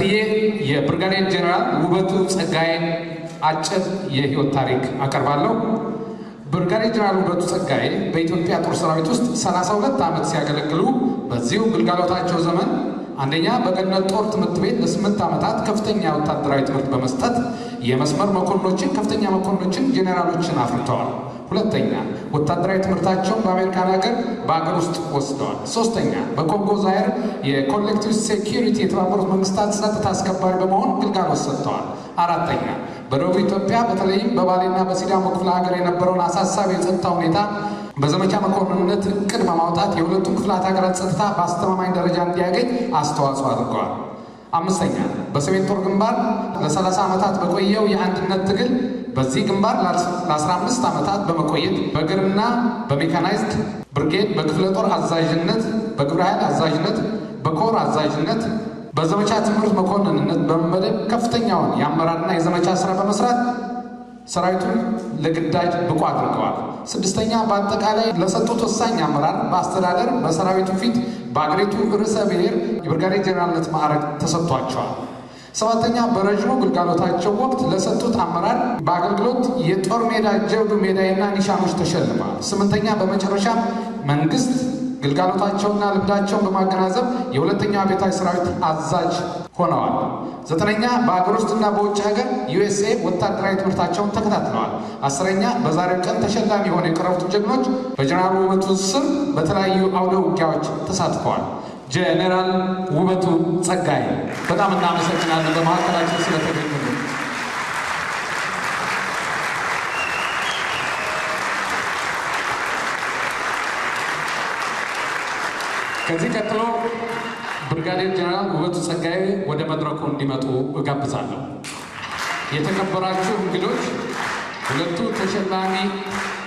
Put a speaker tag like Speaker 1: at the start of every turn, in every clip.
Speaker 1: ቀጥዬ የብርጋዴር ጀነራል ውበቱ ጸጋዬ አጭር የህይወት ታሪክ አቀርባለሁ። ብርጋዴር ጀነራል ውበቱ ጸጋዬ በኢትዮጵያ ጦር ሰራዊት ውስጥ 32 ዓመት ሲያገለግሉ በዚሁ ግልጋሎታቸው ዘመን አንደኛ በገነት ጦር ትምህርት ቤት ለ8 ዓመታት ከፍተኛ ወታደራዊ ትምህርት በመስጠት የመስመር መኮንኖችን፣ ከፍተኛ መኮንኖችን፣ ጄኔራሎችን አፍርተዋል። ሁለተኛ ወታደራዊ ትምህርታቸውን በአሜሪካን ሀገር በአገር ውስጥ ወስደዋል። ሶስተኛ በኮንጎ ዛይር የኮሌክቲቭ ሴኪሪቲ የተባበሩት መንግስታት ጸጥታ አስከባሪ በመሆን ግልጋሎት ሰጥተዋል። አራተኛ በደቡብ ኢትዮጵያ በተለይም በባሌና በሲዳሞ ክፍለ ሀገር የነበረውን አሳሳቢ የጸጥታ ሁኔታ በዘመቻ መኮንንነት እቅድ በማውጣት የሁለቱም ክፍላት ሀገራት ጸጥታ በአስተማማኝ ደረጃ እንዲያገኝ አስተዋጽኦ አድርገዋል። አምስተኛ በሰሜን ጦር ግንባር ለ30 ዓመታት በቆየው የአንድነት ትግል በዚህ ግንባር ለ15 ዓመታት በመቆየት በእግርና በሜካናይዝድ ብርጌድ በክፍለ ጦር አዛዥነት፣ በግብረ ኃይል አዛዥነት፣ በኮር አዛዥነት፣ በዘመቻ ትምህርት መኮንንነት በመመደብ ከፍተኛውን የአመራርና የዘመቻ ስራ በመስራት ሰራዊቱን ለግዳጅ ብቁ አድርገዋል። ስድስተኛ በአጠቃላይ ለሰጡት ወሳኝ አመራር በአስተዳደር በሰራዊቱ ፊት በአገሪቱ ርዕሰ ብሔር የብርጋዴር ጀነራልነት ማዕረግ ተሰጥቷቸዋል። ሰባተኛ በረዥሙ ግልጋሎታቸው ወቅት ለሰጡት አመራር በአገልግሎት የጦር ሜዳ ጀብዱ ሜዳይና ኒሻኖች ተሸልመዋል። ስምንተኛ በመጨረሻ መንግስት ግልጋሎታቸውና ልምዳቸውን በማገናዘብ የሁለተኛ አብዮታዊ ሰራዊት አዛዥ ሆነዋል። ዘጠነኛ በአገር ውስጥና በውጭ ሀገር ዩኤስኤ ወታደራዊ ትምህርታቸውን ተከታትለዋል። አስረኛ በዛሬው ቀን ተሸላሚ የሆኑ የቀረቡት ጀግኖች በጀነራል ውበቱ ስም በተለያዩ አውደ ውጊያዎች ተሳትፈዋል። ጀነራል ውበቱ ጸጋዬ በጣም እናመሰግናለን በመካከላችን ስለተገኙ። ከዚህ ቀጥሎ ብርጋዴር ጀነራል ውበቱ ጸጋዬ ወደ መድረኩ እንዲመጡ እጋብዛለሁ። የተከበራችሁ እንግዶች፣ ሁለቱ ተሸላሚ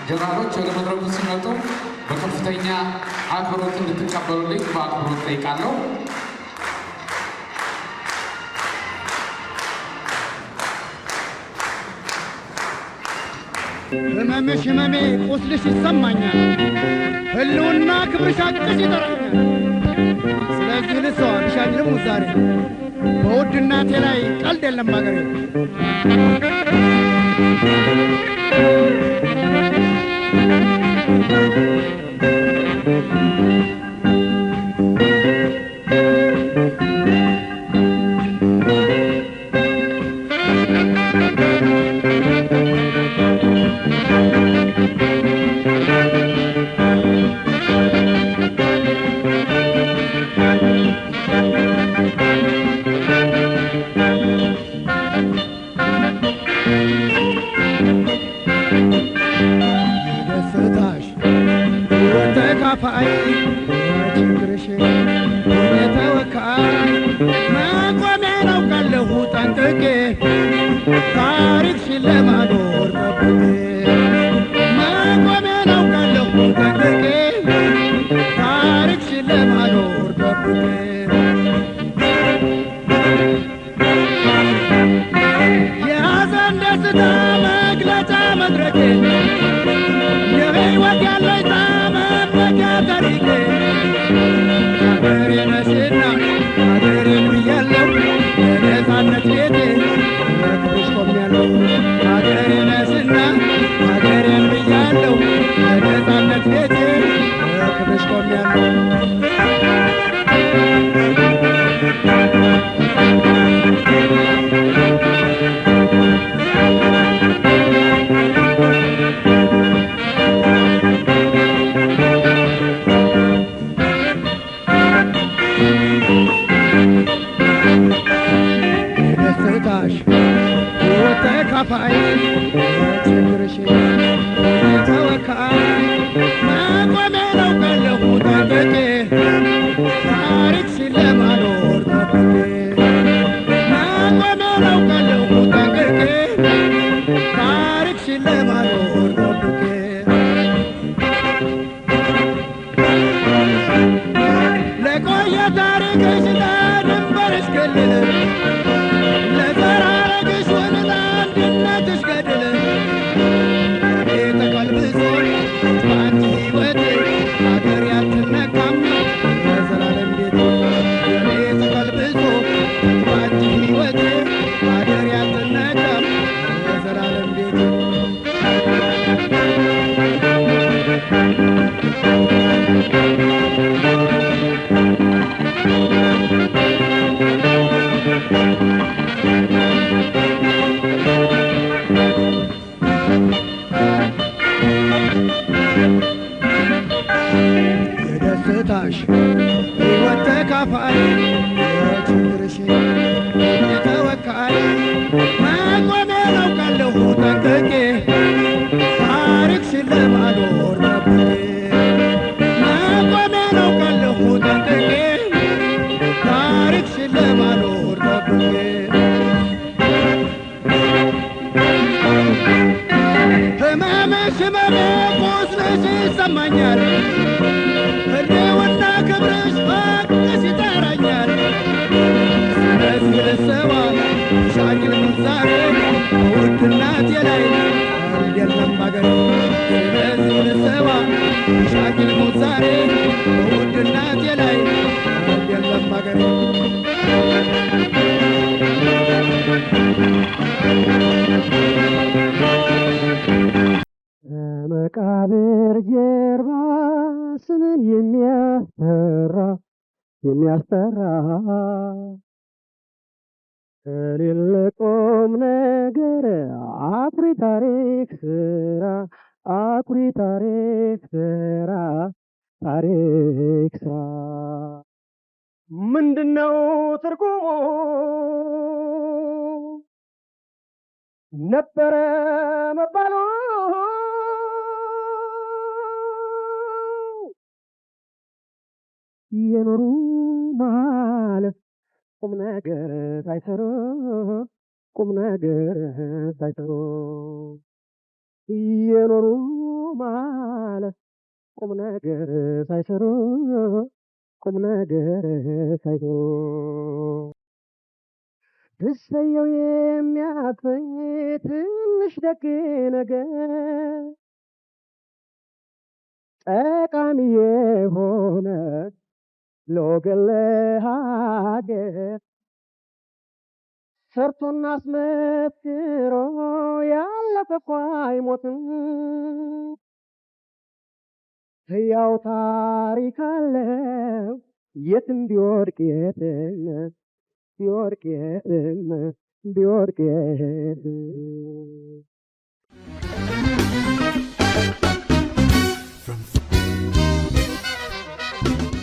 Speaker 1: ጀነራሎች ወደ መድረኩ ሲመጡ በከፍተኛ አክብሮት እንድትቀበሉልኝ በአክብሮት ጠይቃለሁ።
Speaker 2: ህመምሽ ህመሜ፣ ቁስልሽ ይሰማኛል፣ ህልውና ክብርሽ አቅሽ ይጠራኛል። ስለዚህ ልሰዋልሽ አይደለም ዛሬ በውድ እናቴ ላይ ቀልድ የለም አገሬ።
Speaker 3: Thank you.
Speaker 2: ለችግርሽ የተወካይ መቆሜን አውቃለሁ ጠንቅቄ ታሪክሽን ለማኖር ጠብቄ መቆሜን አውቃለሁ ጠንቅቄ ታሪክሽን ለማኖር ጠብቄ ህመምሽ ህመሜ ቁስልሽ ይሰማኛል ህልውና ክብርሽ ሀቅሽ ይጠራኛል ስለዚህ ልሰዋ ሻኪል ዛሬ ውድ እናቴ ላይ ቀልድ የለም ባገሬ ስለዚህ ልሰዋ ሻኪል ዛሬ ውድ እናቴ ላይ ቀልድ የለም ባገሬ
Speaker 3: መቃብር ጀርባ ስምን የሚያስጠራ ከሌለ ቁም ነገር አኩሪ ታሪክ ስራ ታሪክ ስራ ምንድነው ትርጉሙ ነበረ መባሉ የኖሩ ማለት ቁም ነገር ሳይሰሩ የኖሩ ማለት ቁም ነገር ሳይሰሩ እሰየው የሚያሰኝ ትንሽ ደግ ነገር ጠቃሚ የሆነ ለወገን ለሀገር ሰርቶና አስመስክሮ ያለፈ እኮ አይሞትም ሕያው ታሪክ አለው የትም ቢወድቅ ቢወድቅ